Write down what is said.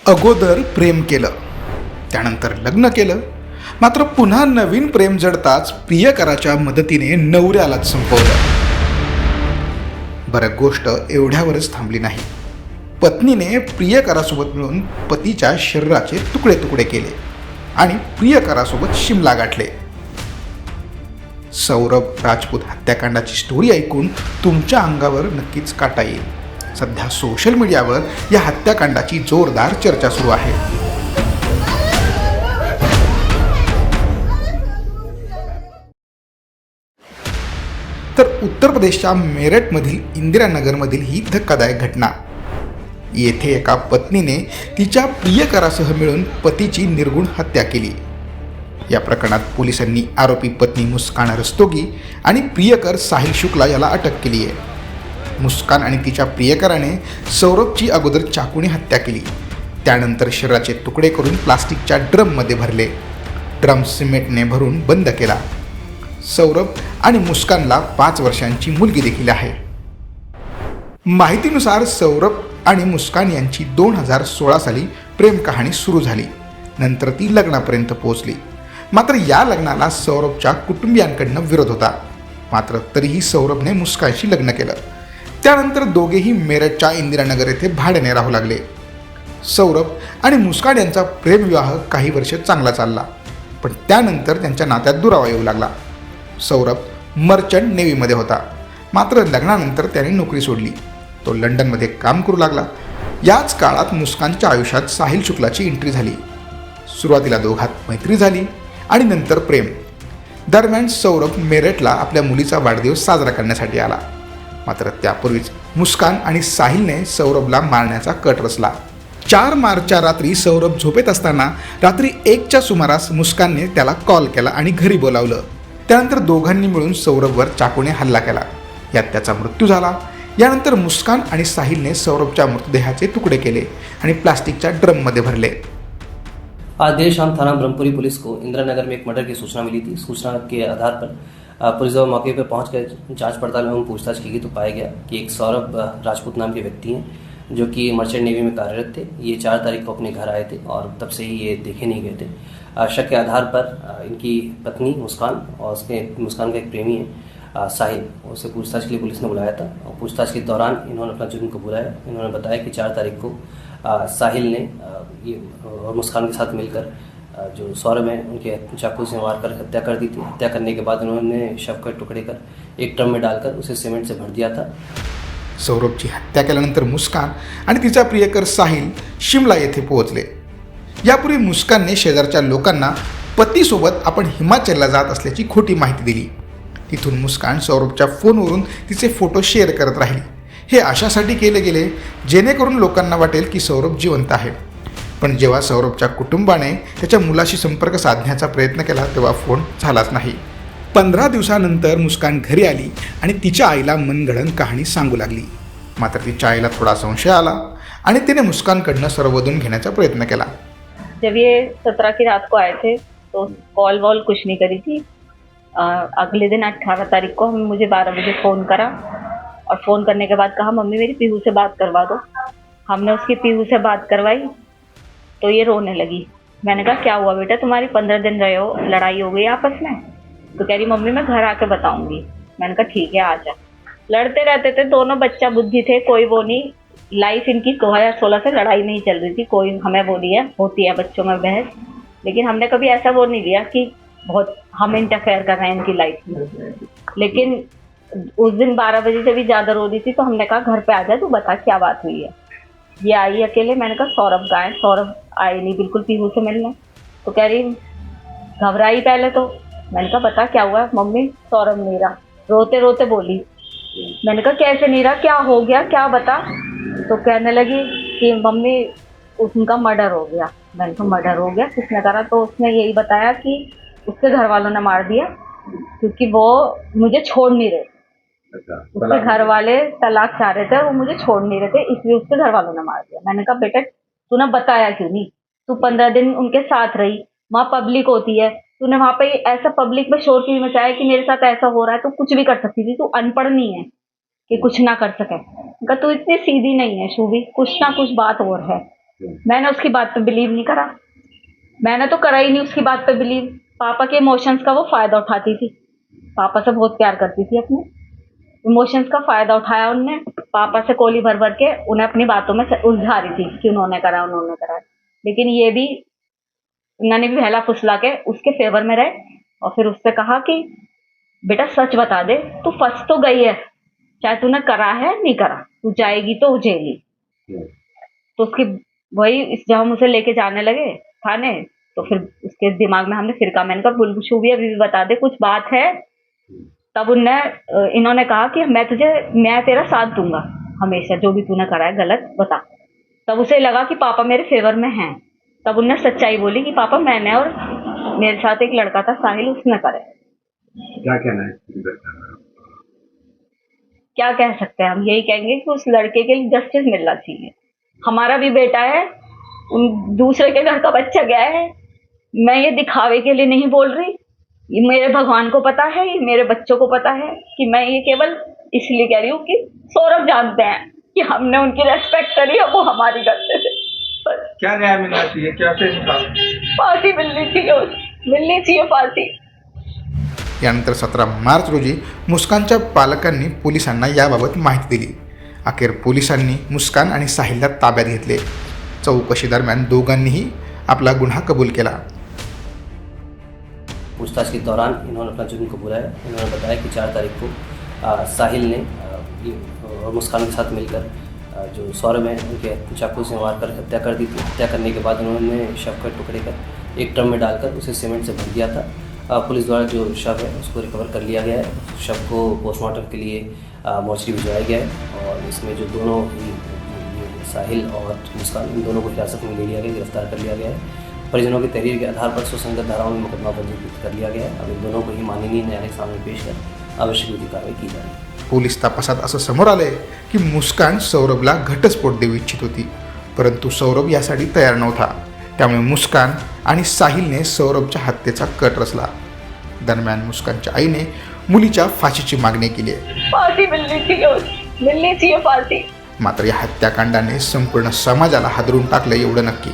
अगोदर प्रेम केलं, त्यानंतर लग्न केलं, मात्र पुन्हा नवीन प्रेम जडताच प्रियकराच्या मदतीने नवऱ्यालाच संपवलं. बरं, गोष्ट एवढ्यावरच थांबली नाही. पत्नीने प्रियकरासोबत मिळून पतीच्या शरीराचे तुकडे तुकडे केले आणि प्रियकरासोबत शिमला गाठले. सौरभ राजपूत हत्याकांडाची स्टोरी ऐकून तुमच्या अंगावर नक्कीच काटा येईल. सध्या सोशल मीडियावर या हत्याकांडाची जोरदार चर्चा सुरू आहे. तर उत्तर प्रदेशच्या मेरठमधील इंदिरानगरमधील ही धक्कादायक घटना. येथे एका पत्नीने तिच्या प्रियकरासह मिळून पतीची निर्गुण हत्या केली. या प्रकरणात पोलिसांनी आरोपी पत्नी मुस्कान रस्तोगी आणि प्रियकर साहिल शुक्ला याला अटक केली आहे. मुस्कान आणि तिच्या प्रियकराने सौरभची अगोदर चाकूने हत्या केली. त्यानंतर शरीराचे तुकडे करून प्लास्टिकच्या ड्रममध्ये भरले. ड्रम सिमेंटने भरून बंद केला. सौरभ आणि मुस्कानला 5 वर्षांची मुलगी देखील आहे. माहितीनुसार सौरभ आणि मुस्कान यांची 2016 साली प्रेम कहाणी सुरू झाली. नंतर ती लग्नापर्यंत पोहोचली. मात्र या लग्नाला सौरभच्या कुटुंबियांकडनं विरोध होता. मात्र तरीही सौरभने मुस्कानशी लग्न केलं. त्यानंतर दोघेही मेरठच्या इंदिरानगर येथे भाड्याने राहू लागले. सौरभ आणि मुस्कान यांचा प्रेमविवाह काही वर्ष चांगला चालला, पण त्यानंतर त्यांच्या नात्यात दुरावा येऊ लागला. सौरभ मर्चंट नेव्हीमध्ये होता, मात्र लग्नानंतर त्याने नोकरी सोडली. तो लंडनमध्ये काम करू लागला. याच काळात मुस्कानच्या आयुष्यात साहिल शुक्लाची एंट्री झाली. सुरुवातीला दोघात मैत्री झाली आणि नंतर प्रेम. दरम्यान सौरभ मेरठला आपल्या मुलीचा वाढदिवस साजरा करण्यासाठी आला. मात्र त्यापूर्वीच मुस्कान आणि साहिलने सौरभला मारण्याचा कट रचला. 4 मार्चच्या रात्री सौरभ झोपेत असताना रात्री 1च्या सुमारास मुस्कानने त्याला कॉल केला आणि घरी बोलावलं. त्यानंतर दोघांनी मिळून सौरभवर चाकूने हल्ला केला. यात त्याचा मृत्यू झाला. यानंतर मुस्कान आणि साहिलने सौरभच्या मृतदेहाचे तुकडे केले आणि प्लास्टिकच्या ड्रममध्ये भरले. आज देर शाम थाना ब्रह्मपुरी पुलिस को इंदिरानगर में एक मर्डर की सूचना मिली थी. सूचना के आधार पर पुलिस जब मौके पर पहुंचकर जांच पड़ताल एवं पूछताछ की गई तो पाया गया कि एक सौरभ राजपूत नाम के व्यक्ति हैं जो कि मर्चेंट नेवी में कार्यरत थे. ये 4 तारीख को अपने घर आए थे और तब से ही ये देखे नहीं गए थे. शक के आधार पर इनकी पत्नी मुस्कान और मुस्कान का एक प्रेमी है साहिल, उसे पूछताछ के लिए पुलिस ने बुलाया था. और पूछताछ के दौरान इन्होंने अपना जुर्म कबूला है. इन्होंने बताया कि 4 तारीख को साहिल ने और मुस्कान के साथ मिलकर जो सौरभ हैं उनके चाकू से मार कर हत्या कर दी थी. हत्या करने के बाद उन्होंने शव के टुकड़े कर एक ड्रम में डालकर उसे सीमेंट से भर दिया था. सौरभची हत्या केल्यानंतर मुस्कान आणि तिचा प्रियकर साहिल शिमला येथे पोहोचले. यापूर्वी मुस्कानने शेजारच्या लोकांना पतीसोबत आपण हिमाचलला जात असल्याची खोटी माहिती दिली. तिथून मुस्कान सौरभच्या फोनवरून तिचे फोटो शेअर करत राहिली. हे अशासाठी केले गेले जेणेकरून लोकांना वाटेल की सौरभ जिवंत आहे. पण जेव्हा सौरभच्या कुटुंबाने त्याच्या मुलाशी संपर्क साधण्याचा प्रयत्न केला तेव्हा फोन झालाच नाही. 15 दिवसानंतर मुस्कान घरी आली आणि तिच्या आईला मनगढंत कहाणी सांगू लागली. मात्र तिच्या आईला थोडा संशय आला आणि तिने मुस्कानकडनं सर्वोधून घेण्याचा प्रयत्न केला. जब ये 17 की रात को आए थे तो कॉल वॉल कुछ नहीं करी थी. अगले दिन 18 तारीख को मुझे 12 बजे फ़ोन करा और फ़ोन करने के बाद कहा मम्मी मेरी पीहू से बात करवा दो. हमने उसकी पीहू से बात करवाई तो ये रोने लगी. मैंने कहा क्या हुआ बेटा, तुम्हारी 15 दिन रहे हो, लड़ाई हो गई आपस में? तो कह रही मम्मी मैं घर आके बताऊंगी. मैंने कहा ठीक है आ जा. लड़ते रहते थे दोनों, बच्चा बुद्धि थे, कोई वो नहीं. लाइफ इनकी 2016 से लड़ाई नहीं चल रही थी. कोई हमें वो नहीं है, होती है बच्चों में बहस, लेकिन हमने कभी ऐसा वो नहीं लिया कि बहुत हम इंटरफेयर कर रहे हैं इनकी लाइफ में. लेकिन उस दिन 12 बजे से भी ज़्यादा रो रही थी तो हमने कहा घर पे आ जा, तू बता क्या बात हुई है. ये आई अकेले. मैंने कहा सौरभ कहाँ है? सौरभ आए नहीं बिल्कुल पीहू से मिलने. तो कह रही घबराई पहले तो. मैंने कहा बता क्या हुआ? मम्मी सौरभ नहीं रहा. रोते रोते बोली. मैंने कहा कैसे नहीं रहा, क्या हो गया, क्या बता. तो कहने लगी कि मम्मी उनका मर्डर हो गया. मैंने कहा मर्डर हो गया, किसने करा? तो उसने यही बताया कि उसके घर वालों ने मार दिया क्योंकि वो मुझे छोड़ नहीं रहे. उसके घर वाले तलाक चाह रहे थे और वो मुझे छोड़ नहीं रहे थे, इसलिए उसके घर वालों ने मार दिया. मैंने कहा बेटा तूने बताया क्यों नहीं? तू 15 दिन उनके साथ रही, वहाँ पब्लिक होती है, तूने वहाँ पे ऐसा पब्लिक में शोर क्यों मचाया कि मेरे साथ ऐसा हो रहा है? तो कुछ भी कर सकती थी, तू अनपढ़ नहीं है कि कुछ ना कर सके. कहा तू इतनी सीधी नहीं है शूबी, कुछ ना कुछ बात और है. मैंने उसकी बात पे बिलीव नहीं करा। मैंने तो करा ही नहीं उसकी बात पे बिलीव। पापा के इमोशंस का वो फायदा उठाती थी। पापा से बहुत प्यार करती थी, अपने इमोशंस का फायदा उठाया उनने। पापा से कोली भर भर के उन्हें अपनी बातों में उलझा रही थी कि उन्होंने करा। लेकिन ये भी, उन्होंने भी बहला फुसला के उसके फेवर में रहे और फिर उससे कहा कि बेटा सच बता दे, तू फंस तो गई है, चाहे तूने करा है नहीं करा, तू जाएगी तो जेली। तो उसकी वही जब हम उसे लेके जाने लगे थाने, तो फिर उसके दिमाग में हमने फिर कहा, मैंने कहा बुलबुशु भी अभी भी बता दे, कुछ बात है। तब इन्होंने कहा कि मैं तेरा साथ दूंगा हमेशा, जो भी तूने करा है गलत बता। तब उसे लगा कि पापा मेरे फेवर में हैं। तब उनने सच्चाई बोली कि पापा मैंने, और मेरे साथ एक लड़का था साहिल, उसने करे। क्या कहना है? क्या कह सकते हैं हम, यही कहेंगे कि उस लड़के के लिए जस्टिस मिलना चाहिए। हमारा भी बेटा है, उन दूसरे के घर का बच्चा गया है। मैं ये दिखावे के लिए नहीं बोल रही, ये मेरे भगवान को पता है, ये मेरे बच्चों को पता है कि मैं ये केवल इसलिए कह रही हूँ कि सौरभ जानते हैं कि हमने उनकी रेस्पेक्ट करी और वो हमारी करते थे। बस क्या न्याय मिलना चाहिए? क्या फांसी मिलनी चाहिए फांसी। यानंतर 17 मार्च रोजी मुस्कानच्या पालकांनी पोलिसांना याबाबत माहिती दिली. अखेर पोलिसांनी मुस्कान आणि साहिलला ताब्यात घेतले. चौकशीदरम्यान दोघांनीही आपला गुन्हा कबूल केला. पूछताछ के दौरान इन्होंने अपना जुर्म कबूला है। इन्होंने बताया कि 4 तारीख को साहिल ने और मुस्कान के साथ मिलकर जो सौरभ है उनके चाकू से मार कर हत्या कर दी थी। हत्या करने के बाद उन्होंने शव के टुकड़े कर एक ड्रम में डालकर उसे सीमेंट से भर दिया था। पुलिस द्वारा जो शव है उसको रिकवर कर लिया गया है। शव को पोस्टमार्टम के लिए मोर्चरी भिजवाया गया है और इसमें जो दोनों ही साहिल और मुस्कान, इन दोनों को हिरासत में ले लिया गया, गिरफ्तार कर लिया गया है। परिजनों की तहरीर के आधार पर सुसंगत धाराओं में मुकदमा पंजीकृत कर लिया गया है। अब इन दोनों को ही माननीय न्यायालय के सामने पेश कर आवश्यक विधिक कार्रवाई की जा रही है. पोलीस तपासात असं समोर आलंय की मुस्कान सौरभला घटस्फोट देऊ इच्छित होती, परंतु सौरभ यासाठी तयार नव्हता. त्यामुळे मुस्कान आणि साहिलने सौरभच्या हत्येचा कट रचला. दरम्यान मुस्कानच्या आईने मुलीच्या फाशीची मागणी केली आहे. फांसी मिलनी चाहिए फांसी. मात्र या हत्याकांडाने संपूर्ण समाजाला हादरून टाकलं एवढं नक्की.